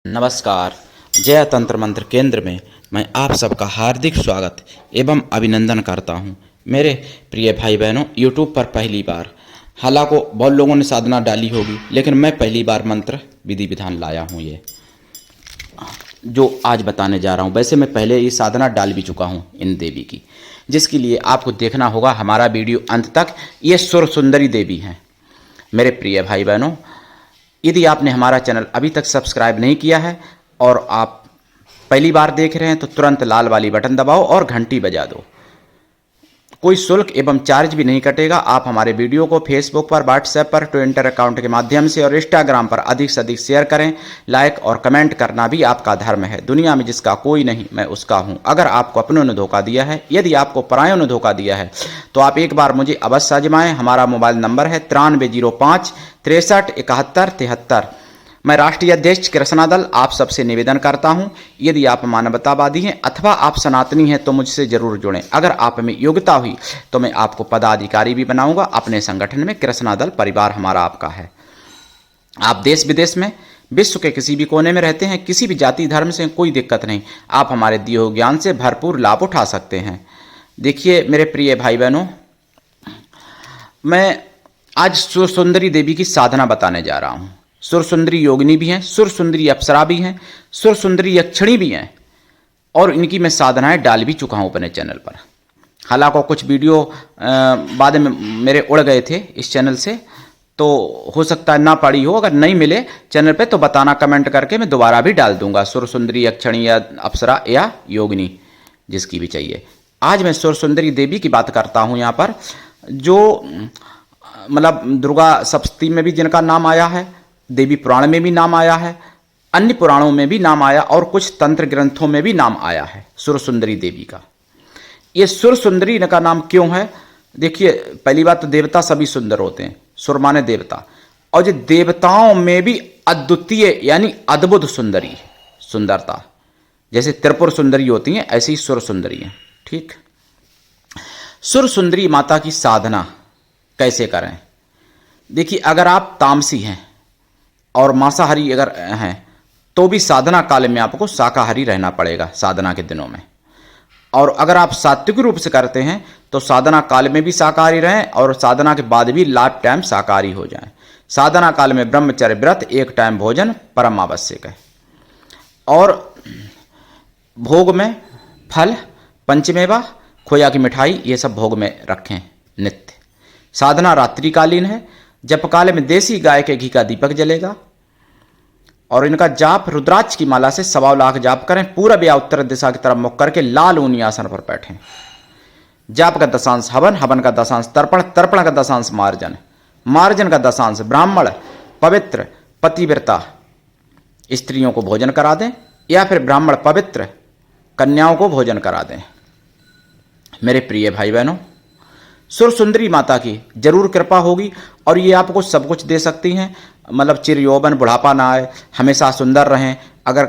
नमस्कार। जय तंत्र मंत्र केंद्र में मैं आप सबका हार्दिक स्वागत एवं अभिनंदन करता हूं। मेरे प्रिय भाई बहनों, यूट्यूब पर पहली बार, हालांकि बहुत लोगों ने साधना डाली होगी, लेकिन मैं पहली बार मंत्र विधि विधान लाया हूं। ये जो आज बताने जा रहा हूं, वैसे मैं पहले ये साधना डाल भी चुका हूं इन देवी की, जिसके लिए आपको देखना होगा हमारा वीडियो अंत तक। ये सुर सुंदरी देवी हैं। मेरे प्रिय भाई बहनों, यदि आपने हमारा चैनल अभी तक सब्सक्राइब नहीं किया है और आप पहली बार देख रहे हैं तो तुरंत लाल वाली बटन दबाओ और घंटी बजा दो। कोई शुल्क एवं चार्ज भी नहीं कटेगा। आप हमारे वीडियो को फेसबुक पर, व्हाट्सएप पर, ट्विटर अकाउंट के माध्यम से और इंस्टाग्राम पर अधिक से अधिक शेयर करें। लाइक और कमेंट करना भी आपका धर्म है। दुनिया में जिसका कोई नहीं, मैं उसका हूं। अगर आपको अपनों ने धोखा दिया है, यदि आपको परायों ने धोखा दिया है, तो आप एक बार मुझे अवश्य आजमाएं। हमारा मोबाइल नंबर है 9305 63 71 73। मैं राष्ट्रीय अध्यक्ष कृष्णा दल आप सबसे निवेदन करता हूं, यदि आप मानवतावादी हैं अथवा आप सनातनी हैं तो मुझसे जरूर जुड़ें। अगर आप में योग्यता हुई तो मैं आपको पदाधिकारी भी बनाऊंगा अपने संगठन में। कृष्णा दल परिवार हमारा आपका है। आप देश विदेश में, विश्व के किसी भी कोने में रहते हैं, किसी भी जाति धर्म से कोई दिक्कत नहीं, आप हमारे दिए हुए ज्ञान से भरपूर लाभ उठा सकते हैं। देखिए मेरे प्रिय भाई बहनों, मैं आज सुर सुंदरी देवी की साधना बताने जा रहा हूं। सुर सुंदरी योगिनी भी हैं, सुर सुंदरी अप्सरा भी हैं, सुर सुंदरी यक्षिणी भी हैं, और इनकी मैं साधनाएं डाल भी चुका हूं अपने चैनल पर। हालांकि कुछ वीडियो बाद में मेरे उड़ गए थे इस चैनल से, तो हो सकता है ना पड़ी हो। अगर नहीं मिले चैनल पे तो बताना कमेंट करके, मैं दोबारा भी डाल दूंगा। सुर सुंदरी यक्षिणी या अप्सरा या योगिनी, जिसकी भी चाहिए। आज मैं सुर सुंदरी देवी की बात करता हूँ यहाँ पर, जो मतलब दुर्गा सप्तती में भी जिनका नाम आया है, देवी पुराण में भी नाम आया है, अन्य पुराणों में भी नाम आया, और कुछ तंत्र ग्रंथों में भी नाम आया है सुर सुंदरी देवी का। ये सुर सुंदरी का नाम क्यों है? देखिए, पहली बात तो देवता सभी सुंदर होते हैं। सुर माने देवता, और जो देवताओं में भी अद्वितीय यानी अद्भुत सुंदरी, सुंदरता, जैसे त्रिपुर सुंदरी होती हैं, ऐसी सुर सुंदरी है। ठीक, सुर सुंदरी माता की साधना कैसे करें? देखिए, अगर आप तामसी हैं और मांसाहारी अगर हैं तो भी साधना काल में आपको शाकाहारी रहना पड़ेगा साधना के दिनों में। और अगर आप सात्विक रूप से करते हैं तो साधना काल में भी शाकाहारी रहें और साधना के बाद भी लाइफ टाइम शाकाहारी हो जाएं। साधना काल में ब्रह्मचर्य व्रत, एक टाइम भोजन परम आवश्यक है। और भोग में फल, पंचमेवा, खोया की मिठाई, ये सब भोग में रखें नित्य। साधना रात्रिकालीन है। जप काल में देसी गाय के घी का दीपक जलेगा, और इनका जाप रुद्राक्ष की माला से 1.25 लाख जाप करें। पूरब या उत्तर दिशा की तरफ मुख करके लाल ऊनी आसन पर बैठें। जाप का दशांश हवन, हवन का दशांश तर्पण, तर्पण का दशांश मार्जन, मार्जन का दशांश ब्राह्मण, पवित्र, पतिव्रता स्त्रियों को भोजन करा दें, या फिर ब्राह्मण पवित्र कन्याओं को भोजन करा दें। मेरे प्रिय भाई बहनों, सुर सुंदरी माता की जरूर कृपा होगी, और ये आपको सब कुछ दे सकती हैं। मतलब चिर यौवन, बुढ़ापा ना आए, हमेशा सुंदर रहें। अगर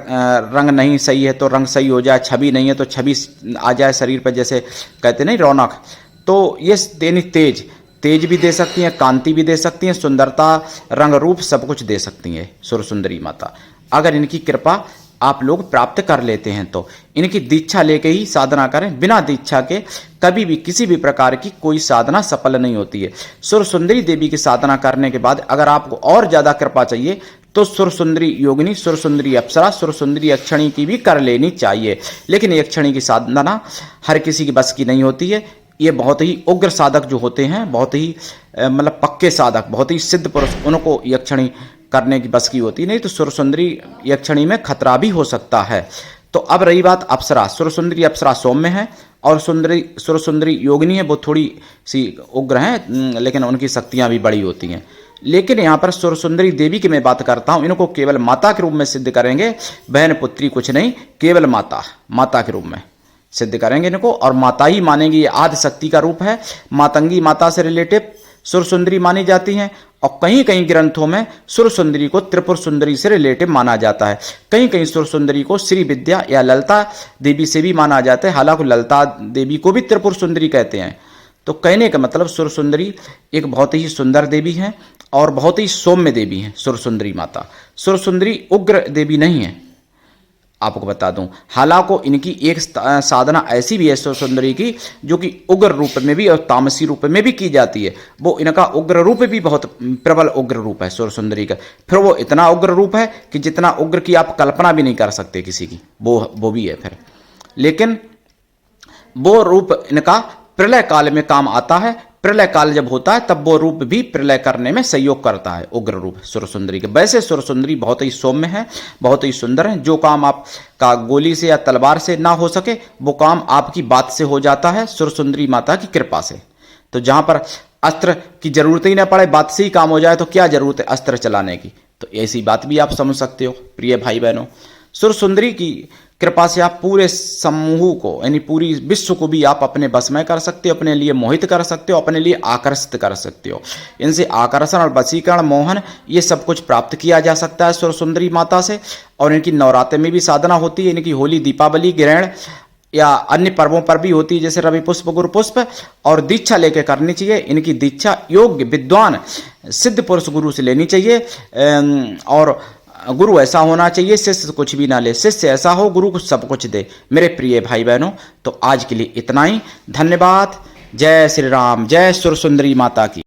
रंग नहीं सही है तो रंग सही हो जाए, छवि नहीं है तो छवि आ जाए शरीर पर, जैसे कहते नहीं रौनक। तो ये देनी तेज भी दे सकती हैं, कांति भी दे सकती हैं, सुंदरता, रंग रूप सब कुछ दे सकती हैं सुर सुंदरी माता। अगर इनकी कृपा आप लोग प्राप्त कर लेते हैं तो इनकी दीक्षा लेके ही साधना करें। बिना दीक्षा के कभी भी किसी भी प्रकार की कोई साधना सफल नहीं होती है। सुर सुंदरी देवी की साधना करने के बाद अगर आपको और ज़्यादा कृपा चाहिए तो सुर सुंदरी योगिनी, सुर सुंदरी अप्सरा, सुर सुंदरी यक्षिणी की भी कर लेनी चाहिए। लेकिन यक्षिणी की साधना हर किसी की बस की नहीं होती है। ये बहुत ही उग्र साधक जो होते हैं, बहुत ही मतलब पक्के साधक, बहुत ही सिद्ध पुरुष, उनको यक्षिणी करने की बस की होती नहीं। तो सुर सुंदरी यक्षिणी में खतरा भी हो सकता है। तो अब रही बात अप्सरा, सुर सुंदरी अप्सरा सौम्य है, और सुर सुंदरी योगिनी है, वो थोड़ी सी उग्र हैं, लेकिन उनकी शक्तियां भी बड़ी होती हैं। लेकिन यहाँ पर सुर सुंदरी देवी की मैं बात करता हूँ, इनको केवल माता के रूप में सिद्ध करेंगे। बहन पुत्री कुछ नहीं, केवल माता के रूप में सिद्ध करेंगे इनको, और माता ही मानेंगे। ये आदि शक्ति का रूप है। मातंगी माता से रिलेटिव सुर सुंदरी मानी जाती हैं, और कहीं कहीं ग्रंथों में सुर सुंदरी को त्रिपुर सुंदरी से रिलेटिव माना जाता है। कहीं कहीं सुर सुंदरी को श्री विद्या या ललिता देवी से भी माना जाता है। हालांकि ललिता देवी को भी त्रिपुर सुंदरी कहते हैं। तो कहने का मतलब सुरसुंदरी एक बहुत ही सुंदर देवी हैं और बहुत ही सौम्य देवी हैं सुरसुंदरी माता। सुरसुंदरी उग्र देवी नहीं है, आपको बता दूं। हालांकि इनकी एक साधना ऐसी भी है सुरसुंदरी की जो कि उग्र रूप में भी और तामसी रूप में भी की जाती है। वो इनका उग्र रूप भी बहुत प्रबल उग्र रूप है सुरसुंदरी का। फिर वो इतना उग्र रूप है कि जितना उग्र की आप कल्पना भी नहीं कर सकते किसी की, वो भी है फिर। लेकिन वो रूप इनका प्रलय काल में काम आता है। प्रलय काल जब होता है तब वो रूप भी प्रलय करने में सहयोग करता है, उग्र रूप सुरसुंदरी के। वैसे सुरसुंदरी बहुत ही सौम्य है, बहुत ही सुंदर है। जो काम आपका गोली से या तलवार से ना हो सके वो काम आपकी बात से हो जाता है सुरसुंदरी माता की कृपा से। तो जहां पर अस्त्र की जरूरत ही ना पड़े, बात से ही काम हो जाए, तो क्या जरूरत है अस्त्र चलाने की। तो ऐसी बात भी आप समझ सकते हो प्रिय भाई बहनों। सुरसुंदरी की कृपा से आप पूरे समूह को यानी पूरी विश्व को भी आप अपने बस में कर सकते हो, अपने लिए मोहित कर सकते हो, अपने लिए आकर्षित कर सकते हो। इनसे आकर्षण और वशीकरण, मोहन, ये सब कुछ प्राप्त किया जा सकता है सुरसुंदरी माता से। और इनकी नवरात्र में भी साधना होती है। इनकी होली, दीपावली, ग्रहण या अन्य पर्वों पर भी होती है, जैसे रवि पुष्प, गुरु पुष्प। और दीक्षा लेके करनी चाहिए। इनकी दीक्षा योग्य विद्वान सिद्ध पुरुष गुरु से लेनी चाहिए। और गुरु ऐसा होना चाहिए शिष्य कुछ भी ना ले, शिष्य ऐसा हो गुरु को सब कुछ दे। मेरे प्रिय भाई बहनों, तो आज के लिए इतना ही। धन्यवाद। जय श्री राम, जय सुरसुंदरी माता की।